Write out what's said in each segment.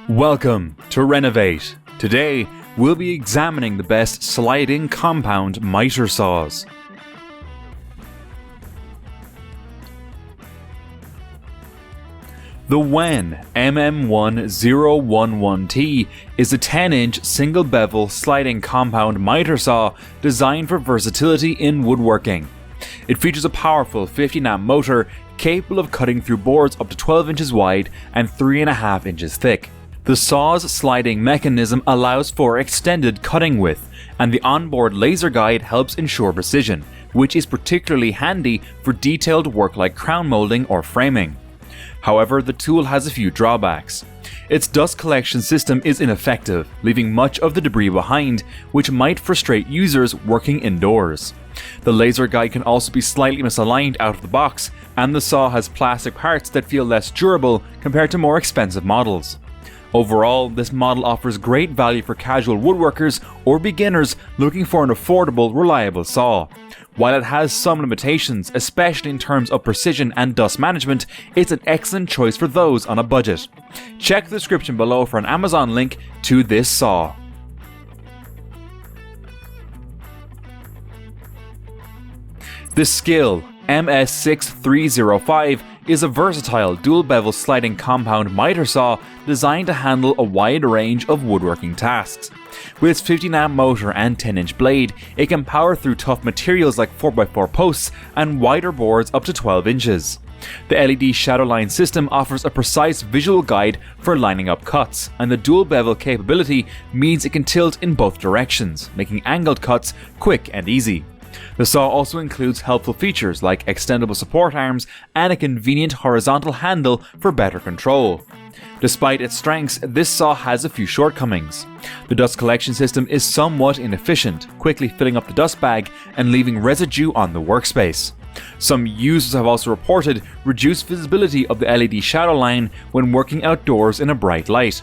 Welcome to Renovate. Today, we'll be examining the best sliding compound miter saws. The Wen MM1011T is a 10-inch single-bevel sliding compound miter saw designed for versatility in woodworking. It features a powerful 50-amp motor capable of cutting through boards up to 12 inches wide and 3.5 inches thick. The saw's sliding mechanism allows for extended cutting width, and the onboard laser guide helps ensure precision, which is particularly handy for detailed work like crown molding or framing. However, the tool has a few drawbacks. Its dust collection system is ineffective, leaving much of the debris behind, which might frustrate users working indoors. The laser guide can also be slightly misaligned out of the box, and the saw has plastic parts that feel less durable compared to more expensive models. Overall, this model offers great value for casual woodworkers or beginners looking for an affordable, reliable saw. While it has some limitations, especially in terms of precision and dust management, it's an excellent choice for those on a budget. Check the description below for an Amazon link to this saw. The Skil MS6305 is a versatile dual-bevel sliding compound miter saw designed to handle a wide range of woodworking tasks. With its 15-amp motor and 10-inch blade, it can power through tough materials like 4x4 posts and wider boards up to 12 inches. The LED shadow line system offers a precise visual guide for lining up cuts, and the dual bevel capability means it can tilt in both directions, making angled cuts quick and easy. The saw also includes helpful features like extendable support arms and a convenient horizontal handle for better control. Despite its strengths, this saw has a few shortcomings. The dust collection system is somewhat inefficient, quickly filling up the dust bag and leaving residue on the workspace. Some users have also reported reduced visibility of the LED shadow line when working outdoors in a bright light.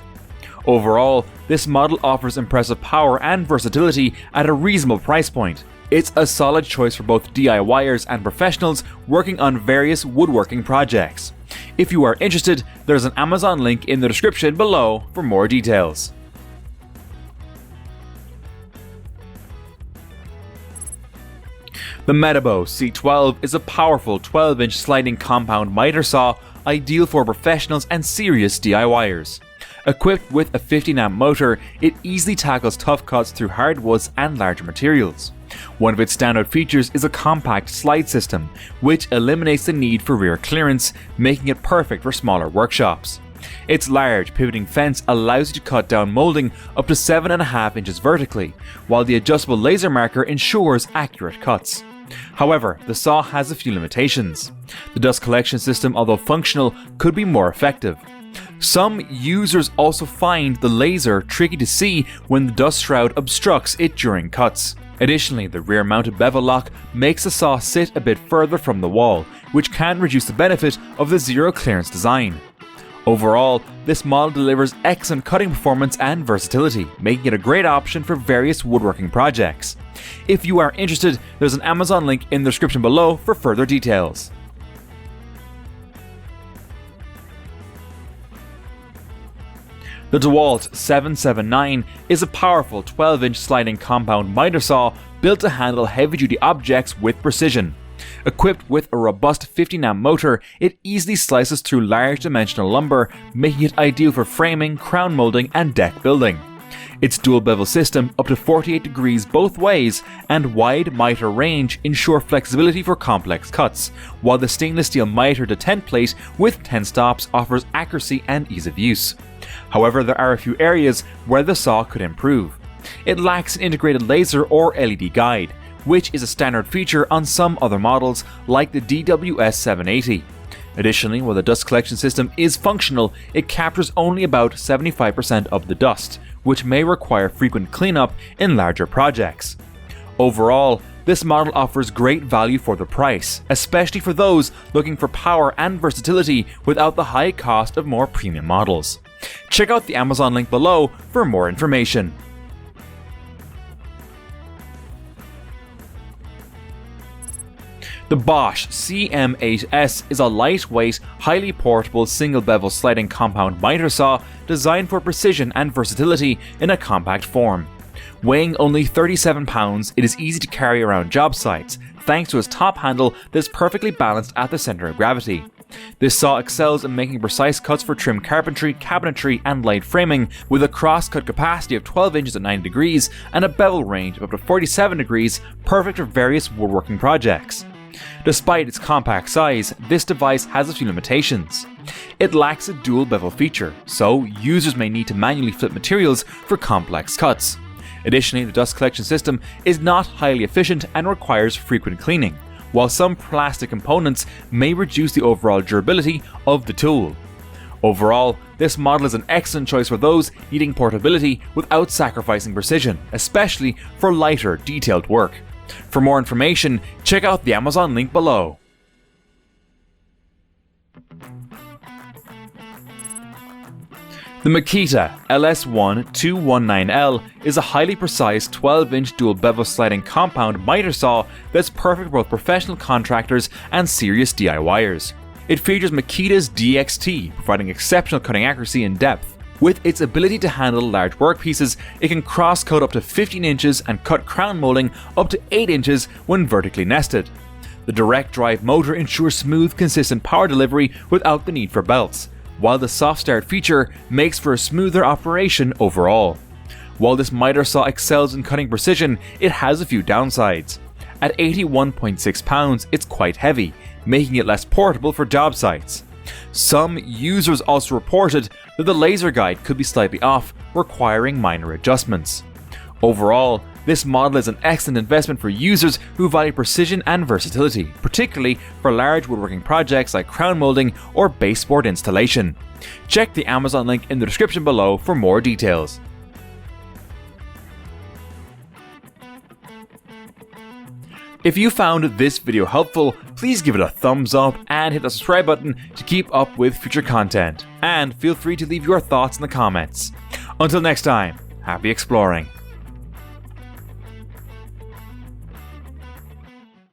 Overall, this model offers impressive power and versatility at a reasonable price point. It's a solid choice for both DIYers and professionals working on various woodworking projects. If you are interested, there's an Amazon link in the description below for more details. The Metabo C12 is a powerful 12-inch sliding compound miter saw ideal for professionals and serious DIYers. Equipped with a 15-amp motor, it easily tackles tough cuts through hardwoods and larger materials. One of its standout features is a compact slide system, which eliminates the need for rear clearance, making it perfect for smaller workshops. Its large, pivoting fence allows you to cut down molding up to 7.5 inches vertically, while the adjustable laser marker ensures accurate cuts. However, the saw has a few limitations. The dust collection system, although functional, could be more effective. Some users also find the laser tricky to see when the dust shroud obstructs it during cuts. Additionally, the rear-mounted bevel lock makes the saw sit a bit further from the wall, which can reduce the benefit of the zero-clearance design. Overall, this model delivers excellent cutting performance and versatility, making it a great option for various woodworking projects. If you are interested, there's an Amazon link in the description below for further details. The DeWalt 779 is a powerful 12-inch sliding compound miter saw built to handle heavy-duty objects with precision. Equipped with a robust 15-amp motor, it easily slices through large dimensional lumber, making it ideal for framing, crown molding, and deck building. Its dual bevel system, up to 48 degrees both ways, and wide miter range ensure flexibility for complex cuts, while the stainless steel miter detent plate with 10 stops offers accuracy and ease of use. However, there are a few areas where the saw could improve. It lacks an integrated laser or LED guide, which is a standard feature on some other models like the DWS780. Additionally, while the dust collection system is functional, it captures only about 75% of the dust, which may require frequent cleanup in larger projects. Overall, this model offers great value for the price, especially for those looking for power and versatility without the high cost of more premium models. Check out the Amazon link below for more information. The Bosch CM8S is a lightweight, highly portable single-bevel sliding compound miter saw designed for precision and versatility in a compact form. Weighing only 37 pounds, it is easy to carry around job sites, thanks to its top handle that is perfectly balanced at the centre of gravity. This saw excels in making precise cuts for trim carpentry, cabinetry and light framing, with a cross-cut capacity of 12 inches at 90 degrees and a bevel range of up to 47 degrees, perfect for various woodworking projects. Despite its compact size, this device has a few limitations. It lacks a dual bevel feature, so users may need to manually flip materials for complex cuts. Additionally, the dust collection system is not highly efficient and requires frequent cleaning, while some plastic components may reduce the overall durability of the tool. Overall, this model is an excellent choice for those needing portability without sacrificing precision, especially for lighter, detailed work. For more information, check out the Amazon link below. The Makita LS1219L is a highly precise 12-inch dual bevel sliding compound miter saw that's perfect for both professional contractors and serious DIYers. It features Makita's DXT, providing exceptional cutting accuracy and depth. With its ability to handle large workpieces, it can cross-cut up to 15 inches and cut crown molding up to 8 inches when vertically nested. The direct drive motor ensures smooth, consistent power delivery without the need for belts, while the soft start feature makes for a smoother operation overall. While this miter saw excels in cutting precision, it has a few downsides. At 81.6 pounds, it's quite heavy, making it less portable for job sites. Some users also reported that the laser guide could be slightly off, requiring minor adjustments. Overall, this model is an excellent investment for users who value precision and versatility, particularly for large woodworking projects like crown molding or baseboard installation. Check the Amazon link in the description below for more details. If you found this video helpful, please give it a thumbs up and hit the subscribe button to keep up with future content. And feel free to leave your thoughts in the comments. Until next time, happy exploring.